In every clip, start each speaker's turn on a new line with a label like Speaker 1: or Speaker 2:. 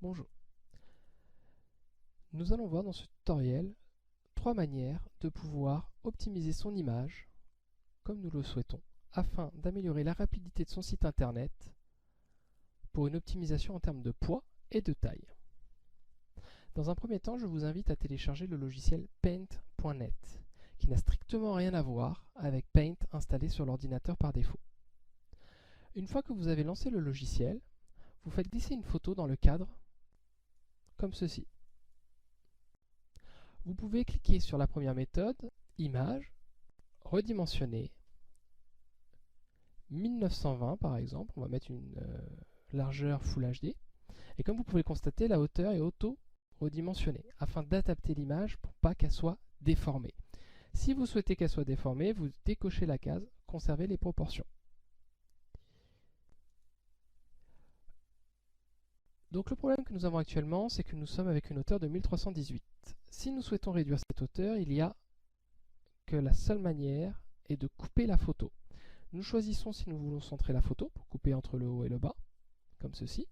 Speaker 1: Bonjour. Nous allons voir dans ce tutoriel 3 manières de pouvoir optimiser son image comme nous le souhaitons afin d'améliorer la rapidité de son site internet pour une optimisation en termes de poids et de taille. Dans un premier temps, je vous invite à télécharger le logiciel Paint.net qui n'a strictement rien à voir avec Paint installé sur l'ordinateur par défaut. Une fois que vous avez lancé le logiciel, vous faites glisser une photo dans le cadre comme ceci. Vous pouvez cliquer sur la première méthode, Image, redimensionner, 1920 par exemple, on va mettre une largeur Full HD, et comme vous pouvez le constater, la hauteur est auto-redimensionnée, afin d'adapter l'image pour pas qu'elle soit déformée. Si vous souhaitez qu'elle soit déformée, vous décochez la case, conservez les proportions. Donc le problème que nous avons actuellement, c'est que nous sommes avec une hauteur de 1318. Si nous souhaitons réduire cette hauteur, il y a que la seule manière est de couper la photo. Nous choisissons si nous voulons centrer la photo pour couper entre le haut et le bas, comme ceci.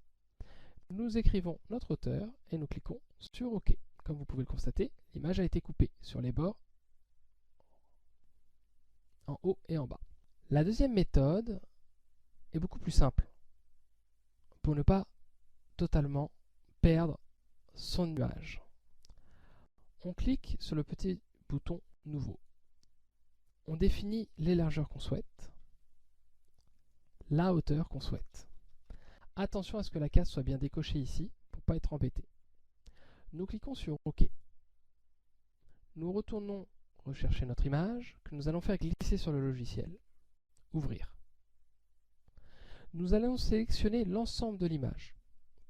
Speaker 1: Nous écrivons notre hauteur et nous cliquons sur OK. Comme vous pouvez le constater, l'image a été coupée sur les bords en haut et en bas. La deuxième méthode est beaucoup plus simple pour ne pas totalement perdre son image. On clique sur le petit bouton Nouveau. On définit les largeurs qu'on souhaite, la hauteur qu'on souhaite. Attention à ce que la case soit bien décochée ici pour ne pas être embêté. Nous cliquons sur OK. Nous retournons rechercher notre image que nous allons faire glisser sur le logiciel. Ouvrir. Nous allons sélectionner l'ensemble de l'image.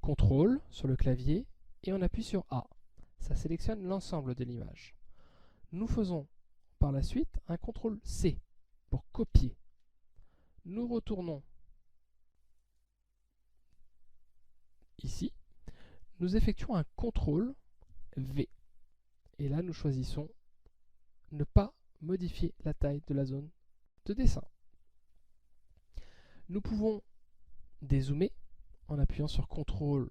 Speaker 1: CTRL sur le clavier et on appuie sur A. Ça sélectionne l'ensemble de l'image. Nous faisons par la suite un CTRL C pour copier. Nous retournons ici. Nous effectuons un CTRL V. Et là, nous choisissons ne pas modifier la taille de la zone de dessin. Nous pouvons dézoomer en appuyant sur CTRL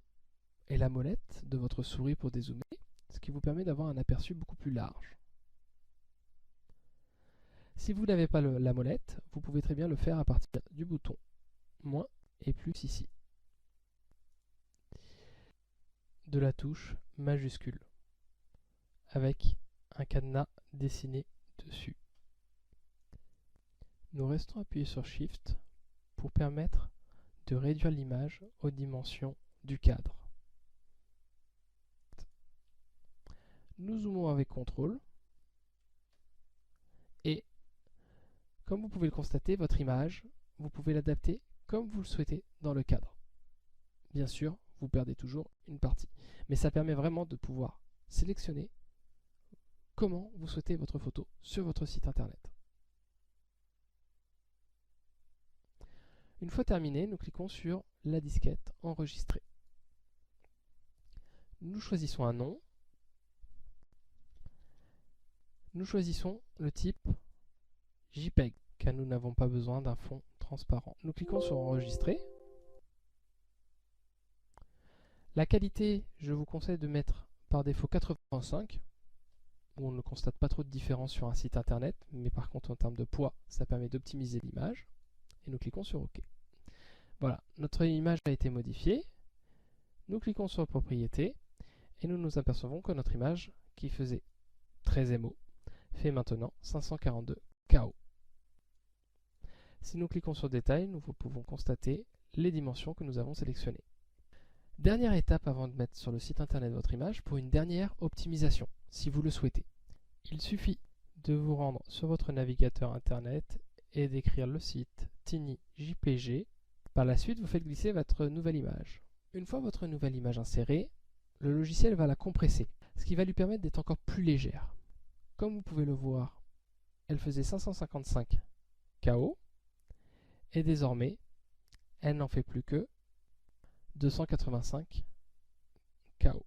Speaker 1: et la molette de votre souris pour dézoomer, ce qui vous permet d'avoir un aperçu beaucoup plus large. Si vous n'avez pas la molette, vous pouvez très bien le faire à partir du bouton moins et plus ici, de la touche majuscule, avec un cadenas dessiné dessus. Nous restons appuyés sur Shift pour permettre de réduire l'image aux dimensions du cadre. Nous zoomons avec CTRL et comme vous pouvez le constater, votre image, vous pouvez l'adapter comme vous le souhaitez dans le cadre. Bien sûr, vous perdez toujours une partie, mais ça permet vraiment de pouvoir sélectionner comment vous souhaitez votre photo sur votre site internet. Une fois terminé, nous cliquons sur la disquette Enregistrer. Nous choisissons un nom. Nous choisissons le type JPEG, car nous n'avons pas besoin d'un fond transparent. Nous cliquons sur Enregistrer. La qualité, je vous conseille de mettre par défaut 85, où on ne constate pas trop de différence sur un site internet, mais par contre en termes de poids, ça permet d'optimiser l'image. Et nous cliquons sur OK. Voilà, notre image a été modifiée. Nous cliquons sur Propriétés et nous nous apercevons que notre image, qui faisait 13 MO, fait maintenant 542 KO. Si nous cliquons sur Détail, nous pouvons constater les dimensions que nous avons sélectionnées. Dernière étape avant de mettre sur le site internet votre image pour une dernière optimisation, si vous le souhaitez. Il suffit de vous rendre sur votre navigateur internet et d'écrire le site tinyjpg. Par la suite, vous faites glisser votre nouvelle image. Une fois votre nouvelle image insérée, le logiciel va la compresser, ce qui va lui permettre d'être encore plus légère. Comme vous pouvez le voir, elle faisait 555 KO et désormais, elle n'en fait plus que 285 KO.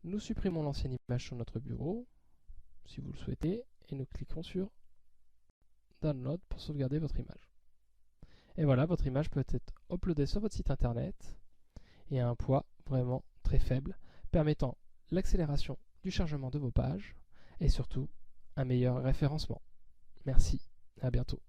Speaker 1: Nous supprimons l'ancienne image sur notre bureau, si vous le souhaitez, et nous cliquons sur Download pour sauvegarder votre image. Et voilà, votre image peut être uploadée sur votre site internet et à un poids vraiment très faible, permettant l'accélération du chargement de vos pages et surtout un meilleur référencement. Merci, à bientôt.